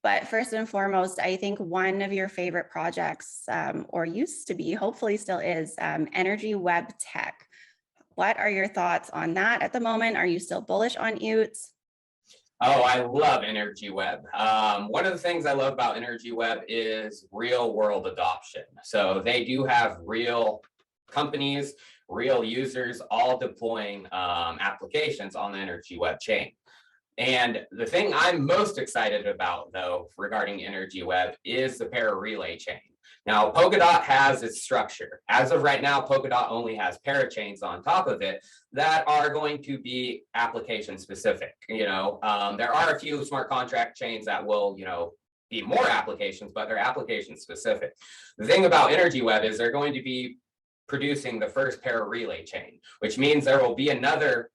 But first and foremost, I think one of your favorite projects, or used to be, hopefully still is, Energy Web Tech. What are your thoughts on that at the moment? Are you still bullish on EWT? Oh, I love Energy Web. One of the things I love about Energy Web is real world adoption. So they do have real companies, real users, all deploying applications on the Energy Web chain. And the thing I'm most excited about, though, regarding Energy Web is the para-relay chain. Now, Polkadot has its structure. As of right now, Polkadot only has parachains on top of it that are going to be application specific. There are a few smart contract chains that will, be more applications, but they're application specific. The thing about Energy Web is they're going to be producing the first para-relay chain, which means there will be another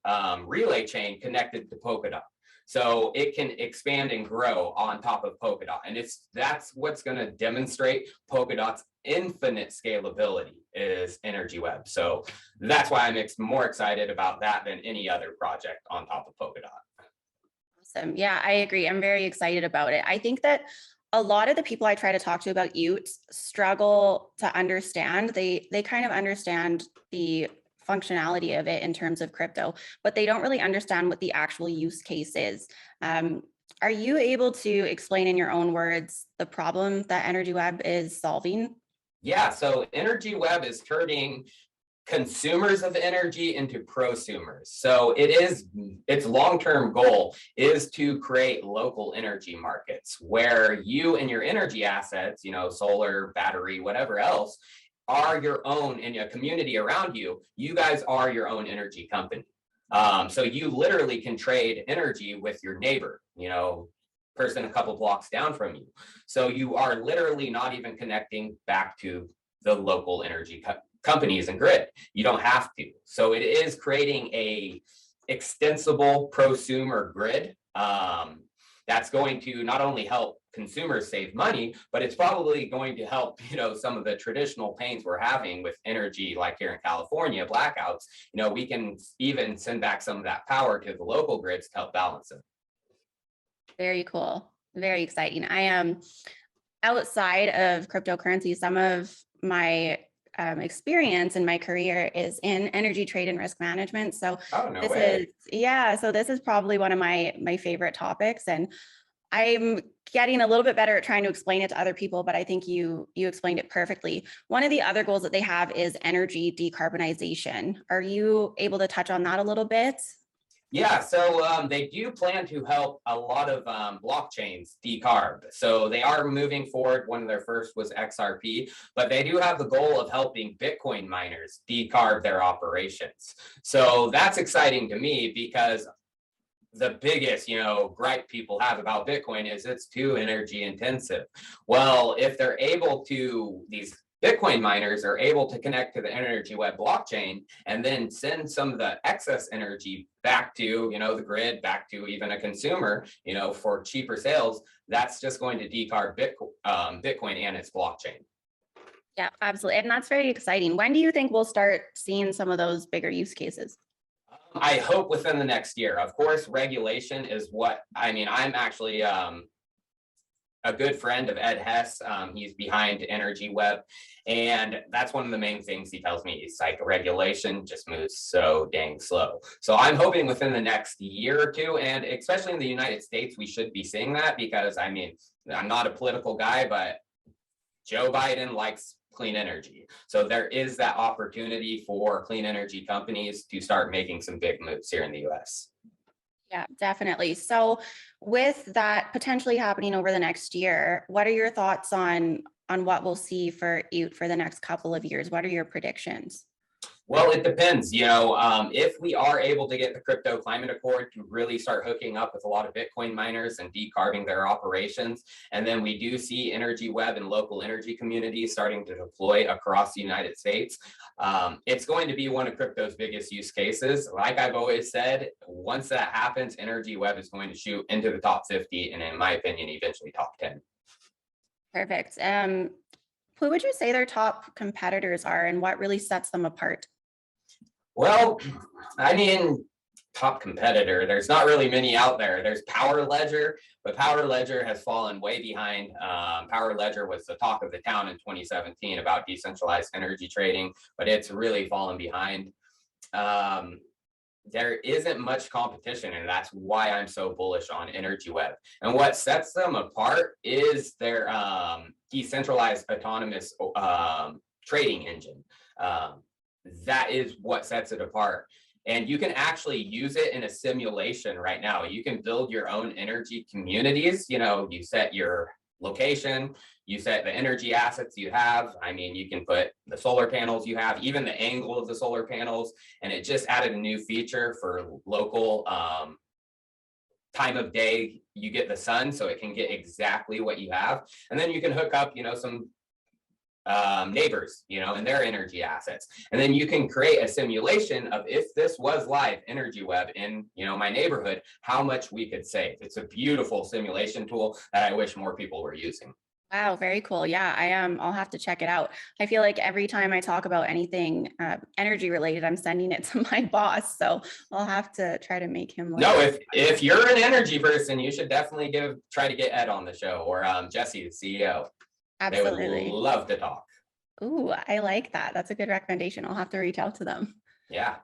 relay chain connected to Polkadot. So it can expand and grow on top of Polkadot. And that's what's going to demonstrate Polkadot's infinite scalability is Energy Web. So that's why I'm more excited about that than any other project on top of Polkadot. Awesome. Yeah, I agree. I'm very excited about it. I think that a lot of the people I try to talk to about EWT struggle to understand. They kind of understand the functionality of it in terms of crypto, but they don't really understand what the actual use case is. Are you able to explain in your own words the problem that Energy Web is solving? Yeah, so Energy Web is turning consumers of energy into prosumers. So its long-term goal is to create local energy markets where you and your energy assets, solar, battery, whatever else, are your own in a community around you. You guys are your own energy company. So you literally can trade energy with your neighbor, person a couple blocks down from you. So you are literally not even connecting back to the local energy companies and grid. You don't have to. So it is creating a extensible prosumer grid that's going to not only help consumers save money, but it's probably going to help, some of the traditional pains we're having with energy, like here in California, blackouts. We can even send back some of that power to the local grids to help balance it. Very cool. Very exciting. I am outside of cryptocurrency. Some of my experience in my career is in energy trade and risk management. So this is probably one of my favorite topics. And I'm getting a little bit better at trying to explain it to other people, but I think you explained it perfectly. One of the other goals that they have is energy decarbonization. Are you able to touch on that a little bit? Yeah, so they do plan to help a lot of blockchains decarb. So they are moving forward. One of their first was XRP, but they do have the goal of helping Bitcoin miners decarb their operations. So that's exciting to me because the biggest, gripe people have about Bitcoin is it's too energy intensive. Well, if they're able to, these Bitcoin miners are able to connect to the Energy Web blockchain and then send some of the excess energy back to, the grid, back to even a consumer, for cheaper sales, that's just going to decarb Bitcoin and its blockchain. Yeah, absolutely. And that's very exciting. When do you think we'll start seeing some of those bigger use cases? I hope within the next year. Of course, regulation is I'm actually a good friend of Ed Hess. He's behind Energy Web. And that's one of the main things he tells me. It's like regulation just moves so dang slow. So I'm hoping within the next year or two, and especially in the United States, we should be seeing that because I'm not a political guy, but Joe Biden likes clean energy. So there is that opportunity for clean energy companies to start making some big moves here in the US. Yeah, definitely. So with that potentially happening over the next year, what are your thoughts on what we'll see for EWT for the next couple of years? What are your predictions? Well, it depends. If we are able to get the crypto climate accord to really start hooking up with a lot of Bitcoin miners and decarbing their operations, and then we do see Energy Web and local energy communities starting to deploy across the United States, it's going to be one of crypto's biggest use cases. Like I've always said, once that happens, Energy Web is going to shoot into the top 50, and in my opinion, eventually top 10. Perfect. Who would you say their top competitors are and what really sets them apart? Well, top competitor. There's not really many out there. There's Power Ledger, but Power Ledger has fallen way behind. Power Ledger was the talk of the town in 2017 about decentralized energy trading, but it's really fallen behind. There isn't much competition, and that's why I'm so bullish on Energy Web. And what sets them apart is their decentralized autonomous trading engine. That is what sets it apart. And you can actually use it in a simulation right now. You can build your own energy communities. You know, you set your location, you set the energy assets you have. I mean, you can put the solar panels you have, even the angle of the solar panels. And it just added a new feature for local time of day. You get the sun, so it can get exactly what you have. And then you can hook up, you know, some neighbors, you know, and their energy assets. And then you can create a simulation of if this was live Energy Web in, you know, my neighborhood, how much we could save. It's a beautiful simulation tool that I wish more people were using. Wow, very cool. Yeah, I'll have to check it out. I feel like every time I talk about anything energy related, I'm sending it to my boss. So I'll have to try to make him. No, if you're an energy person, you should definitely try to get Ed on the show, or Jesse, the CEO. Absolutely. They would love to talk. Ooh, I like that. That's a good recommendation. I'll have to reach out to them. Yeah.